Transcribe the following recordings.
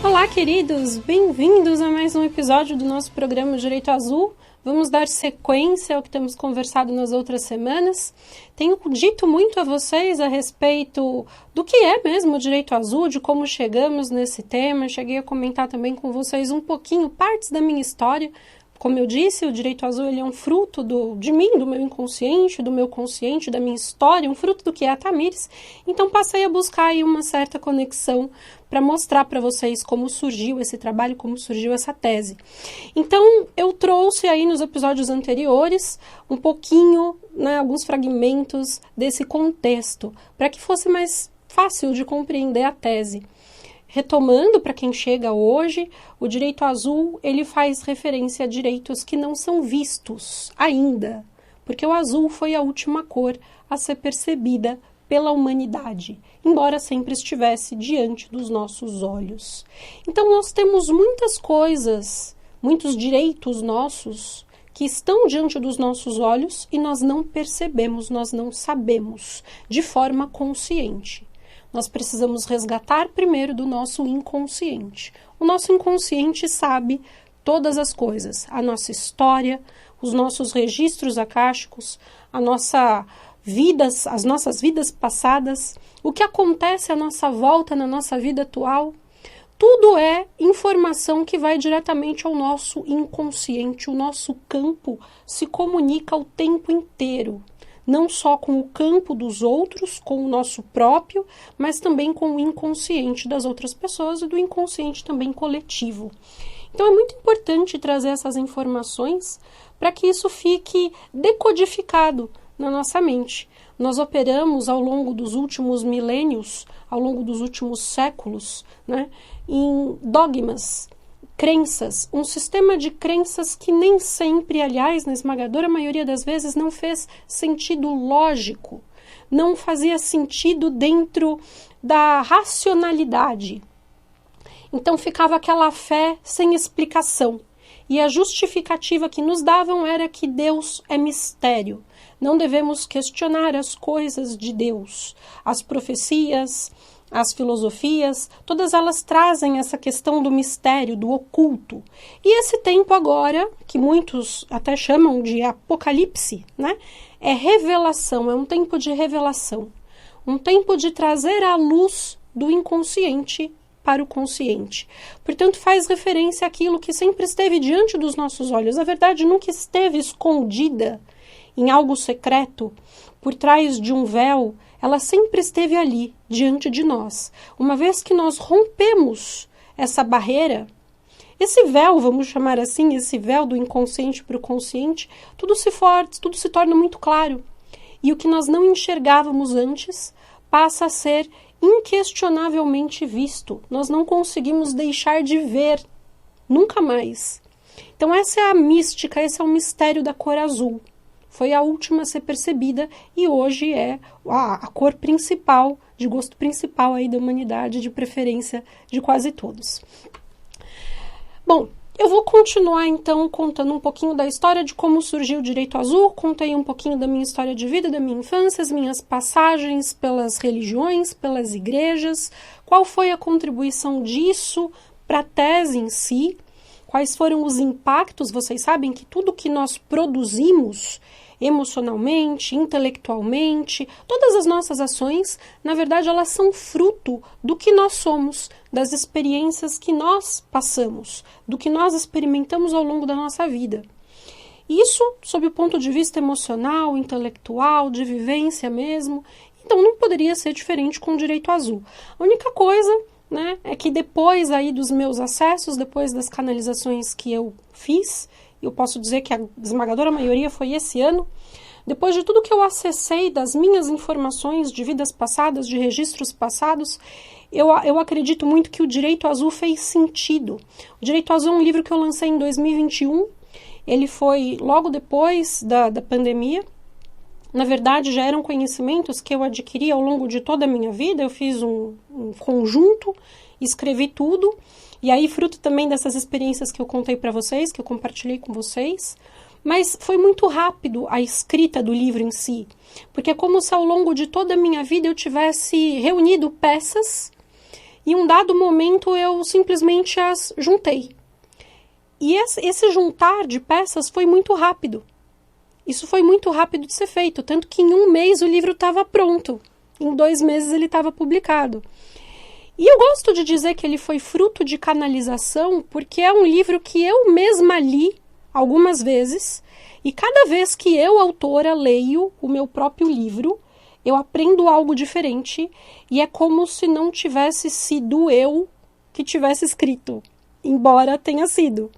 Olá, queridos! Bem-vindos a mais um episódio do nosso programa Direito Azul. Vamos dar sequência ao que temos conversado nas outras semanas. Tenho dito muito a vocês a respeito do que é mesmo o Direito Azul, de como chegamos nesse tema. Cheguei a comentar também com vocês um pouquinho, partes da minha história. Como eu disse, o Direito Azul ele é um fruto de mim, do meu inconsciente, do meu consciente, da minha história, um fruto do que é a Tamires. Então passei a buscar aí uma certa conexão para mostrar para vocês como surgiu esse trabalho, como surgiu essa tese. Então eu trouxe aí nos episódios anteriores um pouquinho, alguns fragmentos desse contexto, para que fosse mais fácil de compreender a tese. Retomando, para quem chega hoje, o direito azul ele faz referência a direitos que não são vistos ainda, porque o azul foi a última cor a ser percebida pela humanidade, embora sempre estivesse diante dos nossos olhos. Então nós temos muitas coisas, muitos direitos nossos que estão diante dos nossos olhos e nós não percebemos, nós não sabemos de forma consciente. Nós precisamos resgatar primeiro do nosso inconsciente. O nosso inconsciente sabe todas as coisas, a nossa história, os nossos registros akáshicos, as nossas vidas passadas, o que acontece à nossa volta na nossa vida atual. Tudo é informação que vai diretamente ao nosso inconsciente. O nosso campo se comunica o tempo inteiro. Não só com o campo dos outros, com o nosso próprio, mas também com o inconsciente das outras pessoas e do inconsciente também coletivo. Então é muito importante trazer essas informações para que isso fique decodificado na nossa mente. Nós operamos ao longo dos últimos milênios, ao longo dos últimos séculos, em dogmas, crenças, um sistema de crenças que nem sempre, aliás, na esmagadora maioria das vezes, não fez sentido lógico, não fazia sentido dentro da racionalidade. Então ficava aquela fé sem explicação. E a justificativa que nos davam era que Deus é mistério. Não devemos questionar as coisas de Deus, as profecias, as filosofias, todas elas trazem essa questão do mistério, do oculto. E esse tempo agora, que muitos até chamam de apocalipse, é revelação, é um tempo de revelação. Um tempo de trazer a luz do inconsciente para o consciente. Portanto, faz referência àquilo que sempre esteve diante dos nossos olhos. A verdade nunca esteve escondida em algo secreto, por trás de um véu. Ela sempre esteve ali, diante de nós. Uma vez que nós rompemos essa barreira, esse véu, vamos chamar assim, esse véu do inconsciente para o consciente, tudo se torna muito claro. E o que nós não enxergávamos antes passa a ser inquestionavelmente visto. Nós não conseguimos deixar de ver, nunca mais. Então essa é a mística, esse é o mistério da cor azul. Foi a última a ser percebida e hoje é a cor principal, de gosto principal aí da humanidade, de preferência de quase todos. Bom, eu vou continuar então contando um pouquinho da história de como surgiu o direito azul, contei um pouquinho da minha história de vida, da minha infância, as minhas passagens pelas religiões, pelas igrejas, qual foi a contribuição disso para a tese em si, quais foram os impactos. Vocês sabem que tudo que nós produzimos emocionalmente, intelectualmente, todas as nossas ações, na verdade, elas são fruto do que nós somos, das experiências que nós passamos, do que nós experimentamos ao longo da nossa vida. Isso, sob o ponto de vista emocional, intelectual, de vivência mesmo, então não poderia ser diferente com o direito azul. A única coisa, é que depois aí dos meus acessos, depois das canalizações que eu fiz, eu posso dizer que a esmagadora maioria foi esse ano, depois de tudo que eu acessei das minhas informações de vidas passadas, de registros passados, eu acredito muito que o Direito Azul fez sentido. O Direito Azul é um livro que eu lancei em 2021, ele foi logo depois da pandemia. Na verdade, já eram conhecimentos que eu adquiri ao longo de toda a minha vida. Eu fiz um conjunto, escrevi tudo, e aí fruto também dessas experiências que eu contei para vocês, que eu compartilhei com vocês. Mas foi muito rápido a escrita do livro em si, porque é como se ao longo de toda a minha vida eu tivesse reunido peças e um dado momento eu simplesmente as juntei. E esse juntar de peças foi muito rápido. Isso foi muito rápido de ser feito, tanto que em 1 mês o livro estava pronto. Em 2 meses ele estava publicado. E eu gosto de dizer que ele foi fruto de canalização, porque é um livro que eu mesma li algumas vezes, e cada vez que eu, autora, leio o meu próprio livro, eu aprendo algo diferente, e é como se não tivesse sido eu que tivesse escrito, embora tenha sido.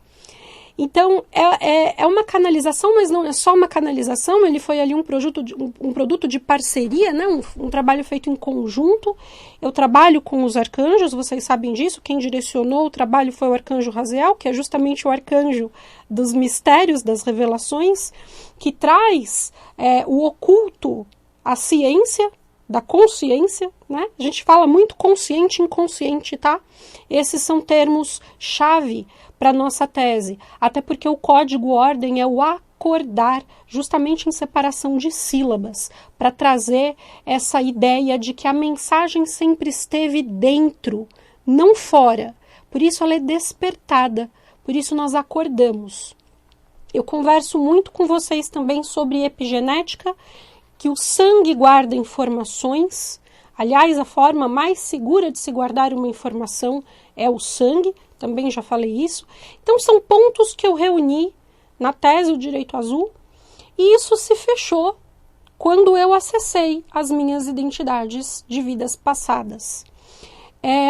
Então, é uma canalização, mas não é só uma canalização, ele foi ali um produto de parceria, né? Um trabalho feito em conjunto. Eu trabalho com os arcanjos, vocês sabem disso, quem direcionou o trabalho foi o arcanjo Raziel, que é justamente o arcanjo dos mistérios, das revelações, que traz o oculto, a ciência, da consciência, né? A gente fala muito consciente e inconsciente, tá? Esses são termos-chave para nossa tese, até porque o código ordem é o acordar, justamente em separação de sílabas, para trazer essa ideia de que a mensagem sempre esteve dentro, não fora. Por isso ela é despertada, por isso nós acordamos. Eu converso muito com vocês também sobre epigenética, que o sangue guarda informações. Aliás, a forma mais segura de se guardar uma informação é o sangue, também já falei isso. Então, são pontos que eu reuni na tese O Direito Azul, e isso se fechou quando eu acessei as minhas identidades de vidas passadas.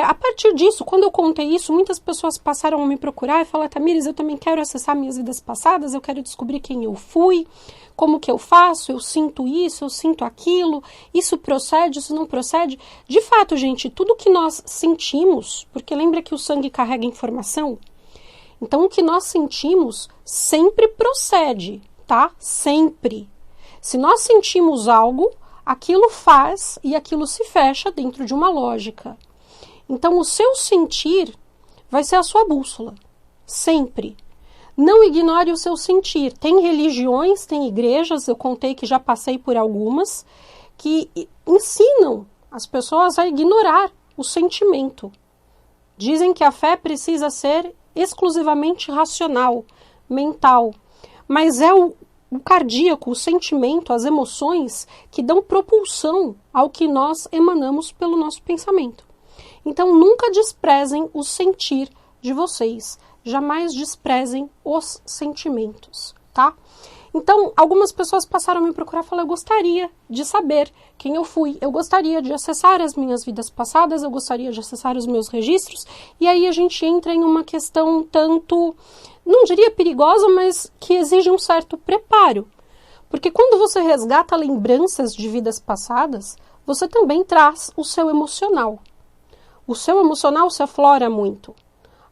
A partir disso, quando eu contei isso, muitas pessoas passaram a me procurar e falaram: Tamires, eu também quero acessar minhas vidas passadas, eu quero descobrir quem eu fui, como que eu faço, eu sinto isso, eu sinto aquilo, isso procede, isso não procede. De fato, gente, tudo que nós sentimos, porque lembra que o sangue carrega informação? Então, o que nós sentimos sempre procede, tá? Sempre. Se nós sentimos algo, aquilo faz e aquilo se fecha dentro de uma lógica. Então, o seu sentir vai ser a sua bússola, sempre. Não ignore o seu sentir. Tem religiões, tem igrejas, eu contei que já passei por algumas, que ensinam as pessoas a ignorar o sentimento. Dizem que a fé precisa ser exclusivamente racional, mental, mas é o cardíaco, o sentimento, as emoções que dão propulsão ao que nós emanamos pelo nosso pensamento. Então, nunca desprezem o sentir de vocês. Jamais desprezem os sentimentos, tá? Então, algumas pessoas passaram a me procurar e falaram: eu gostaria de saber quem eu fui, eu gostaria de acessar as minhas vidas passadas, eu gostaria de acessar os meus registros, e aí a gente entra em uma questão tanto, não diria perigosa, mas que exige um certo preparo. Porque quando você resgata lembranças de vidas passadas, você também traz o seu emocional. O seu emocional se aflora muito.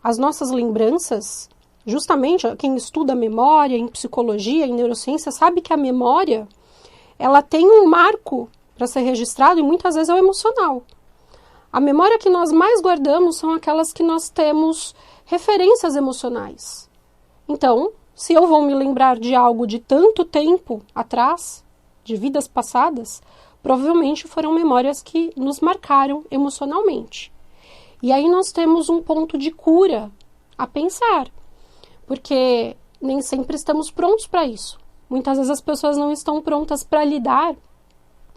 As nossas lembranças, justamente quem estuda a memória em psicologia, em neurociência, sabe que a memória, ela tem um marco para ser registrado e muitas vezes é o emocional. A memória que nós mais guardamos são aquelas que nós temos referências emocionais. Então, se eu vou me lembrar de algo de tanto tempo atrás, de vidas passadas, provavelmente foram memórias que nos marcaram emocionalmente. E aí nós temos um ponto de cura a pensar, porque nem sempre estamos prontos para isso. Muitas vezes as pessoas não estão prontas para lidar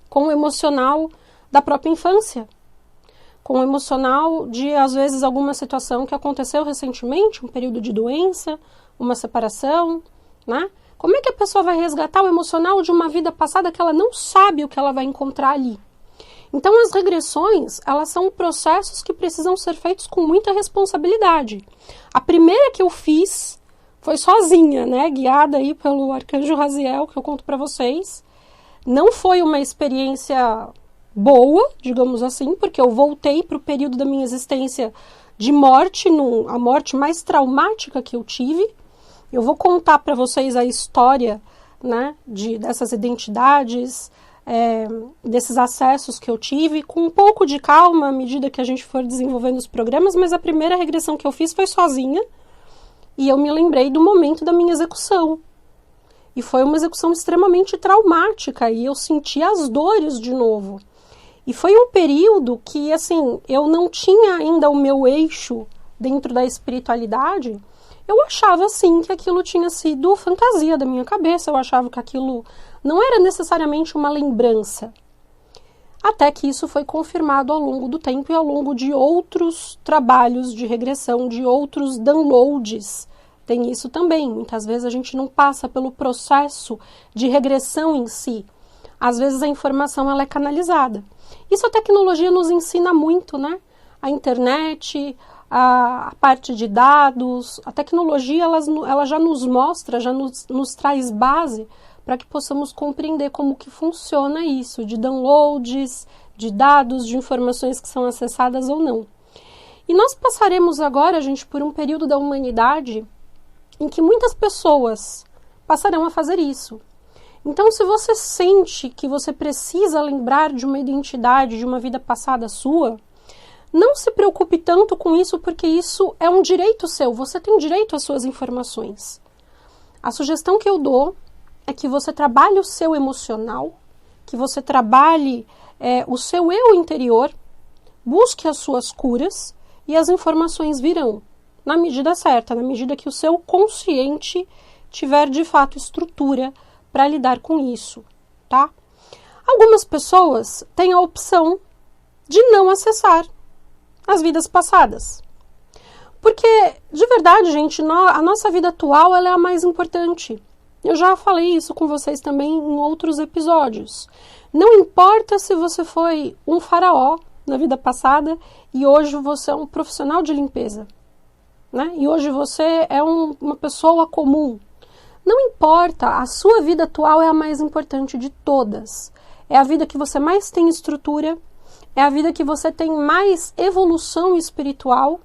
com o emocional da própria infância, com o emocional de, às vezes, alguma situação que aconteceu recentemente, um período de doença, uma separação, né? Como é que a pessoa vai resgatar o emocional de uma vida passada que ela não sabe o que ela vai encontrar ali? Então, as regressões, elas são processos que precisam ser feitos com muita responsabilidade. A primeira que eu fiz foi sozinha, né? Guiada aí pelo arcanjo Raziel, que eu conto para vocês. Não foi uma experiência boa, digamos assim, porque eu voltei para o período da minha existência de morte, a morte mais traumática que eu tive. Eu vou contar para vocês a história, né, dessas identidades, desses acessos que eu tive, com um pouco de calma à medida que a gente for desenvolvendo os programas, mas a primeira regressão que eu fiz foi sozinha, e eu me lembrei do momento da minha execução. E foi uma execução extremamente traumática, e eu senti as dores de novo. E foi um período que, assim, eu não tinha ainda o meu eixo dentro da espiritualidade. Eu achava, assim, que aquilo tinha sido fantasia da minha cabeça. Eu achava que aquilo não era necessariamente uma lembrança. Até que isso foi confirmado ao longo do tempo e ao longo de outros trabalhos de regressão, de outros downloads. Tem isso também. Muitas vezes a gente não passa pelo processo de regressão em si. Às vezes a informação ela é canalizada. Isso a tecnologia nos ensina muito, né? A internet, a parte de dados, a tecnologia ela já nos mostra, já nos traz base para que possamos compreender como que funciona isso, de downloads, de dados, de informações que são acessadas ou não. E nós passaremos agora, gente, por um período da humanidade em que muitas pessoas passarão a fazer isso. Então, se você sente que você precisa lembrar de uma identidade, de uma vida passada sua, não se preocupe tanto com isso, porque isso é um direito seu, você tem direito às suas informações. A sugestão que eu dou é que você trabalhe o seu emocional, que você trabalhe o seu eu interior, busque as suas curas e as informações virão, na medida certa, na medida que o seu consciente tiver de fato estrutura para lidar com isso, tá? Algumas pessoas têm a opção de não acessar as vidas passadas. Porque, de verdade, gente, a nossa vida atual ela é a mais importante. Eu já falei isso com vocês também em outros episódios. Não importa se você foi um faraó na vida passada e hoje você é um profissional de limpeza, né? E hoje você é uma pessoa comum. Não importa, a sua vida atual é a mais importante de todas. É a vida que você mais tem estrutura, é a vida que você tem mais evolução espiritual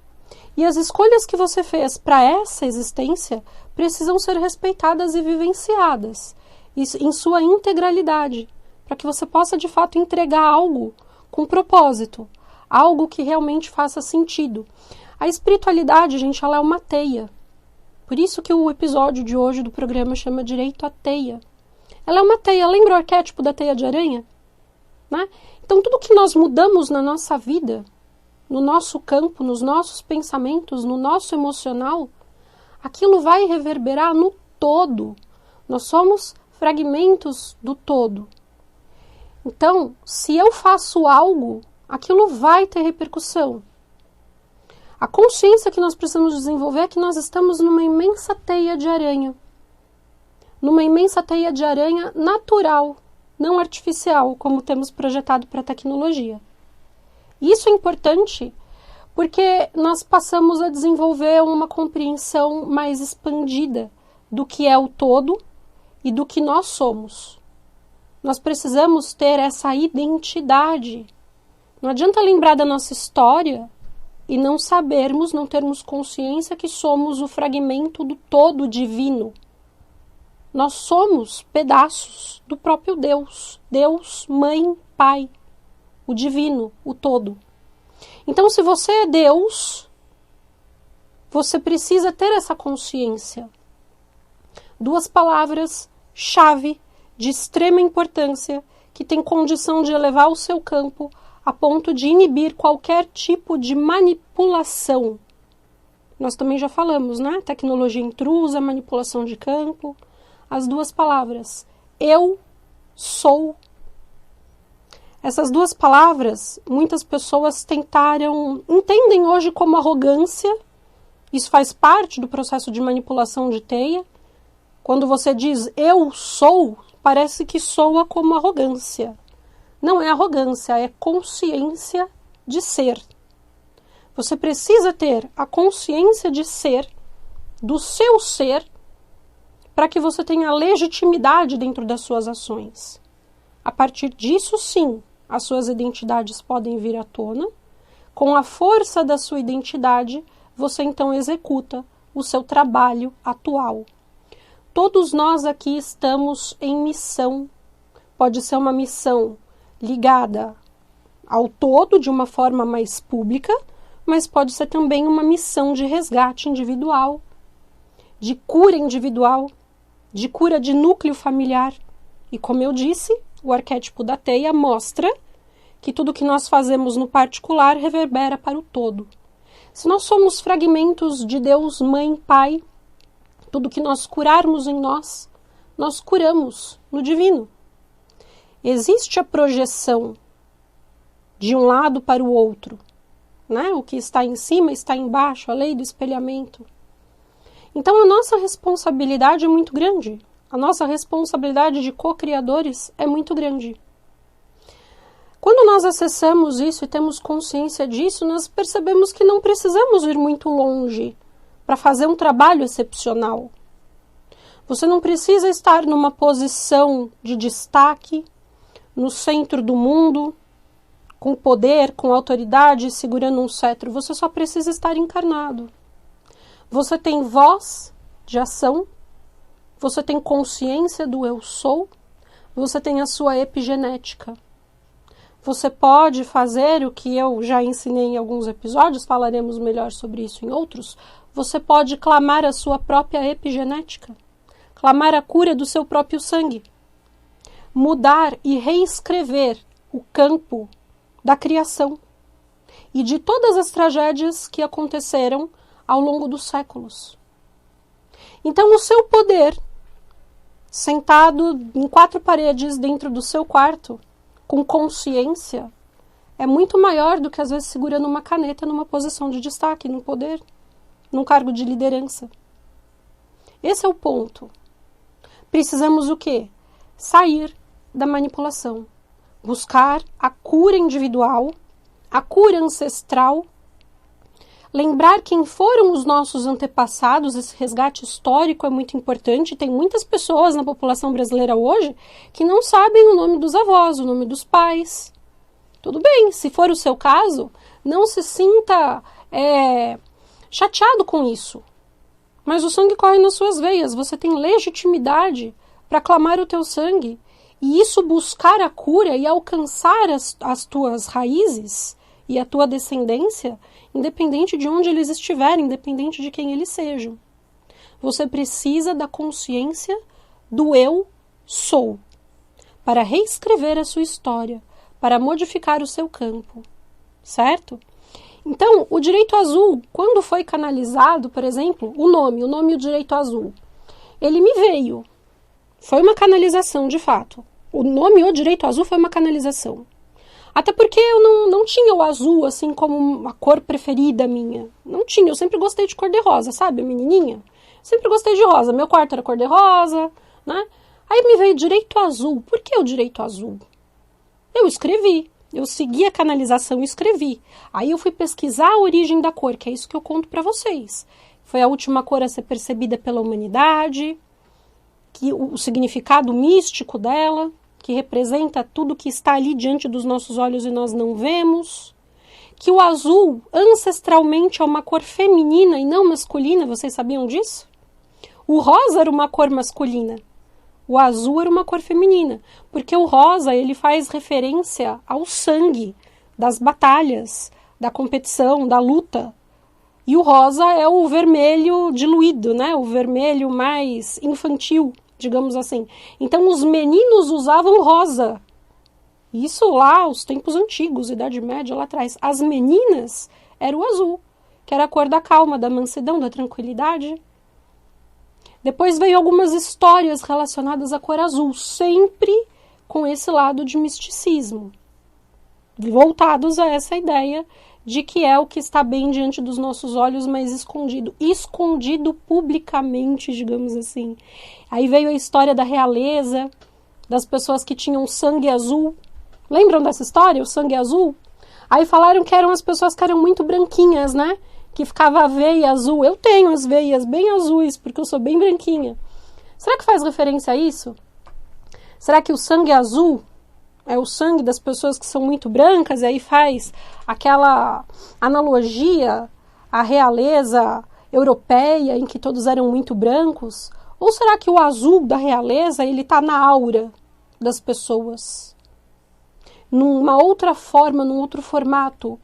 e as escolhas que você fez para essa existência precisam ser respeitadas e vivenciadas em sua integralidade, para que você possa de fato entregar algo com propósito, algo que realmente faça sentido. A espiritualidade, gente, ela é uma teia. Por isso que o episódio de hoje do programa chama Direito à Teia. Ela é uma teia, lembra o arquétipo da teia de aranha? Né? Então tudo que nós mudamos na nossa vida, no nosso campo, nos nossos pensamentos, no nosso emocional, aquilo vai reverberar no todo. Nós somos fragmentos do todo. Então, se eu faço algo, aquilo vai ter repercussão. A consciência que nós precisamos desenvolver é que nós estamos numa imensa teia de aranha. Numa imensa teia de aranha natural, não artificial, como temos projetado para a tecnologia. Isso é importante porque nós passamos a desenvolver uma compreensão mais expandida do que é o todo e do que nós somos. Nós precisamos ter essa identidade. Não adianta lembrar da nossa história e não sabermos, não termos consciência que somos o fragmento do todo divino. Nós somos pedaços do próprio Deus. Deus, Mãe, Pai. O divino, o todo. Então, se você é Deus, você precisa ter essa consciência. Duas palavras-chave de extrema importância que tem condição de elevar o seu campo a ponto de inibir qualquer tipo de manipulação. Nós também já falamos, né? Tecnologia intrusa, manipulação de campo. As duas palavras. Eu sou. Essas duas palavras, muitas pessoas entendem hoje como arrogância. Isso faz parte do processo de manipulação de teia. Quando você diz eu sou, parece que soa como arrogância. Não é arrogância, é consciência de ser. Você precisa ter a consciência de ser, do seu ser, para que você tenha legitimidade dentro das suas ações. A partir disso, sim, as suas identidades podem vir à tona. Com a força da sua identidade, você então executa o seu trabalho atual. Todos nós aqui estamos em missão. Pode ser uma missão ligada ao todo de uma forma mais pública, mas pode ser também uma missão de resgate individual, de cura individual, de cura de núcleo familiar. E como eu disse, o arquétipo da teia mostra que tudo que nós fazemos no particular reverbera para o todo. Se nós somos fragmentos de Deus, Mãe, Pai, tudo que nós curarmos em nós, nós curamos no divino. Existe a projeção de um lado para o outro, né? O que está em cima está embaixo, a lei do espelhamento. Então a nossa responsabilidade é muito grande. A nossa responsabilidade de co-criadores é muito grande. Quando nós acessamos isso e temos consciência disso, nós percebemos que não precisamos ir muito longe para fazer um trabalho excepcional. Você não precisa estar numa posição de destaque, no centro do mundo, com poder, com autoridade, segurando um cetro. Você só precisa estar encarnado. Você tem voz de ação, você tem consciência do eu sou, você tem a sua epigenética. Você pode fazer o que eu já ensinei em alguns episódios, falaremos melhor sobre isso em outros. Você pode clamar a sua própria epigenética, clamar a cura do seu próprio sangue, mudar e reescrever o campo da criação e de todas as tragédias que aconteceram ao longo dos séculos. Então o seu poder, sentado em 4 paredes dentro do seu quarto, com consciência, é muito maior do que às vezes segurando uma caneta numa posição de destaque, num poder, num cargo de liderança. Esse é o ponto. Precisamos o quê? Sair da manipulação. Buscar a cura individual, a cura ancestral, lembrar quem foram os nossos antepassados. Esse resgate histórico é muito importante. Tem muitas pessoas na população brasileira hoje que não sabem o nome dos avós, o nome dos pais. Tudo bem, se for o seu caso, não se sinta chateado com isso. Mas o sangue corre nas suas veias, você tem legitimidade para clamar o teu sangue. E isso buscar a cura e alcançar as tuas raízes e a tua descendência, independente de onde eles estiverem, independente de quem eles sejam. Você precisa da consciência do eu sou, para reescrever a sua história, para modificar o seu campo, certo? Então, o direito azul, quando foi canalizado, por exemplo, o nome o direito azul, ele me veio. Foi uma canalização, de fato. O nome o direito azul foi uma canalização. Até porque eu não tinha o azul assim como uma cor preferida minha. Não tinha, eu sempre gostei de cor-de-rosa, sabe, menininha? Sempre gostei de rosa, meu quarto era cor-de-rosa, né? Aí me veio direito azul. Por que o direito azul? Eu escrevi, eu segui a canalização e escrevi. Aí eu fui pesquisar a origem da cor, que é isso que eu conto para vocês. Foi a última cor a ser percebida pela humanidade, que o significado místico dela, que representa tudo que está ali diante dos nossos olhos e nós não vemos, que o azul ancestralmente é uma cor feminina e não masculina, vocês sabiam disso? O rosa era uma cor masculina, o azul era uma cor feminina, porque o rosa ele faz referência ao sangue, das batalhas, da competição, da luta, e o rosa é o vermelho diluído, né? O vermelho mais infantil, digamos assim. Então os meninos usavam rosa. Isso lá, os tempos antigos, Idade Média, lá atrás. As meninas era o azul, que era a cor da calma, da mansidão, da tranquilidade. Depois veio algumas histórias relacionadas à cor azul, sempre com esse lado de misticismo, voltados a essa ideia de que é o que está bem diante dos nossos olhos, mas escondido publicamente, digamos assim. Aí veio a história da realeza, das pessoas que tinham sangue azul. Lembram dessa história, o sangue azul? Aí falaram que eram as pessoas que eram muito branquinhas, né? Que ficava a veia azul. Eu tenho as veias bem azuis, porque eu sou bem branquinha. Será que faz referência a isso? Será que o sangue azul é o sangue das pessoas que são muito brancas, e aí faz aquela analogia à realeza europeia, em que todos eram muito brancos? Ou será que o azul da realeza ele está na aura das pessoas? Numa outra forma, num outro formato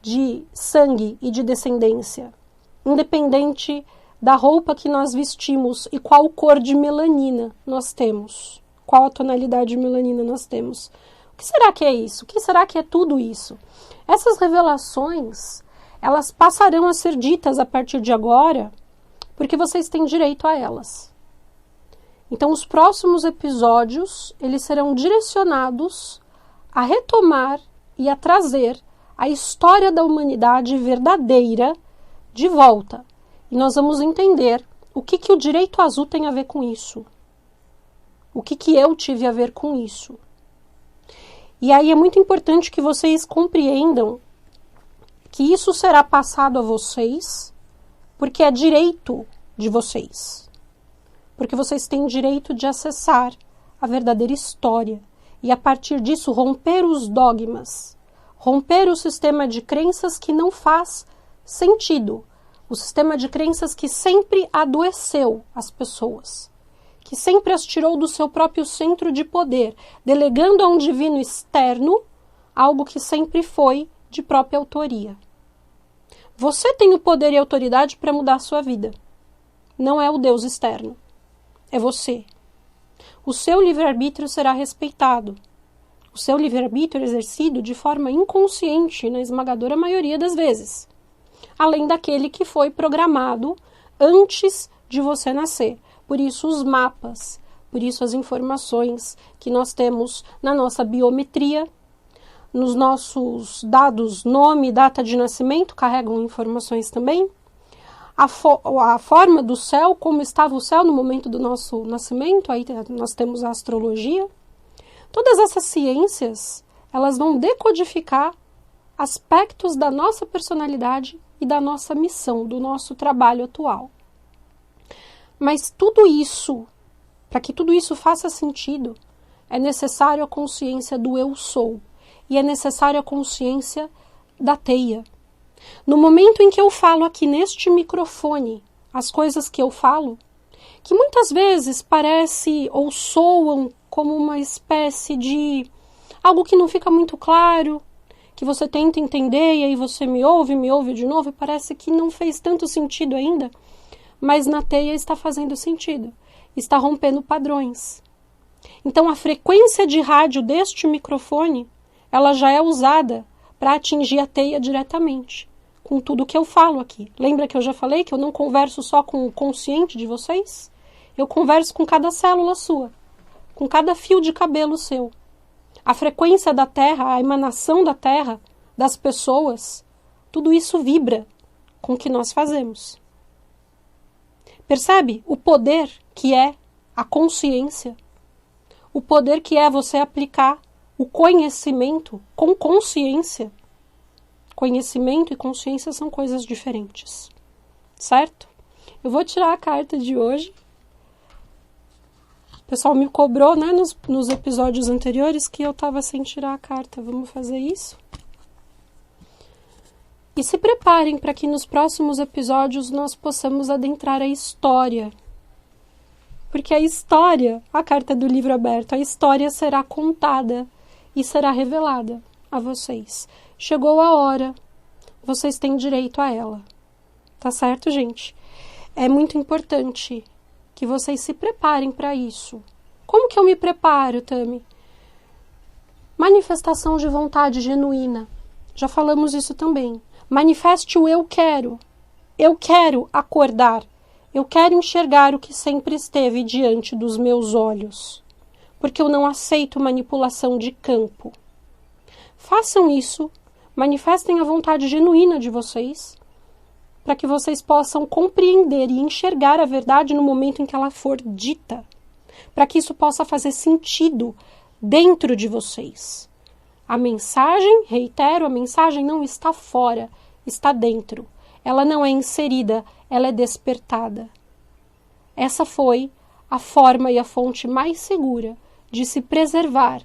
de sangue e de descendência, independente da roupa que nós vestimos e qual cor de melanina nós temos. Qual a tonalidade de melanina nós temos. O que será que é isso? O que será que é tudo isso? Essas revelações, elas passarão a ser ditas a partir de agora, porque vocês têm direito a elas. Então, os próximos episódios, eles serão direcionados a retomar e a trazer a história da humanidade verdadeira de volta. E nós vamos entender o que o direito azul tem a ver com isso. O que eu tive a ver com isso. E aí é muito importante que vocês compreendam que isso será passado a vocês, porque é direito de vocês. Porque vocês têm direito de acessar a verdadeira história e, a partir disso, romper os dogmas, romper o sistema de crenças que não faz sentido, o sistema de crenças que sempre adoeceu as pessoas, que sempre as tirou do seu próprio centro de poder, delegando a um divino externo algo que sempre foi de própria autoria. Você tem o poder e a autoridade para mudar a sua vida. Não é o Deus externo. É você. O seu livre-arbítrio será respeitado. O seu livre-arbítrio é exercido de forma inconsciente, na esmagadora maioria das vezes. Além daquele que foi programado antes de você nascer. Por isso os mapas, por isso as informações que nós temos na nossa biometria, nos nossos dados, nome e data de nascimento, carregam informações também. A forma do céu, como estava o céu no momento do nosso nascimento, aí nós temos a astrologia. Todas essas ciências, elas vão decodificar aspectos da nossa personalidade e da nossa missão, do nosso trabalho atual. Mas tudo isso, para que tudo isso faça sentido, é necessário a consciência do eu sou. E é necessário a consciência da teia. No momento em que eu falo aqui neste microfone, as coisas que eu falo, que muitas vezes parece ou soam como uma espécie de algo que não fica muito claro, que você tenta entender e aí você me ouve de novo e parece que não fez tanto sentido ainda, mas na teia está fazendo sentido, está rompendo padrões. Então a frequência de rádio deste microfone, ela já é usada para atingir a teia diretamente, com tudo que eu falo aqui. Lembra que eu já falei que eu não converso só com o consciente de vocês? Eu converso com cada célula sua, com cada fio de cabelo seu. A frequência da Terra, a emanação da Terra, das pessoas, tudo isso vibra com o que nós fazemos. Percebe o poder que é a consciência? O poder que é você aplicar o conhecimento com consciência. Conhecimento e consciência são coisas diferentes. Certo? Eu vou tirar a carta de hoje. O pessoal me cobrou, né, nos episódios anteriores que eu estava sem tirar a carta. Vamos fazer isso? E se preparem para que nos próximos episódios nós possamos adentrar a história. Porque a história, a carta do livro aberto, a história será contada e será revelada a vocês. Chegou a hora, vocês têm direito a ela. Tá certo, gente? É muito importante que vocês se preparem para isso. Como que eu me preparo, Tami? Manifestação de vontade genuína. Já falamos isso também. Manifeste o eu quero. Eu quero acordar. Eu quero enxergar o que sempre esteve diante dos meus olhos. Porque eu não aceito manipulação de campo. Façam isso, manifestem a vontade genuína de vocês, para que vocês possam compreender e enxergar a verdade no momento em que ela for dita, para que isso possa fazer sentido dentro de vocês. A mensagem, reitero, a mensagem não está fora, está dentro. Ela não é inserida, ela é despertada. Essa foi a forma e a fonte mais segura de se preservar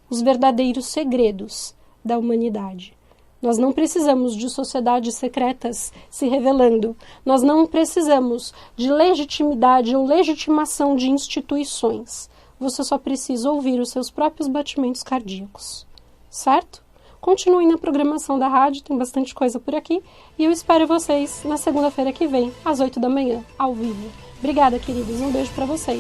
os verdadeiros segredos da humanidade. Nós não precisamos de sociedades secretas se revelando. Nós não precisamos de legitimidade ou legitimação de instituições. Você só precisa ouvir os seus próprios batimentos cardíacos. Certo? Continuem na programação da rádio, tem bastante coisa por aqui. E eu espero vocês na segunda-feira que vem, às 8 da manhã, ao vivo. Obrigada, queridos. Um beijo para vocês.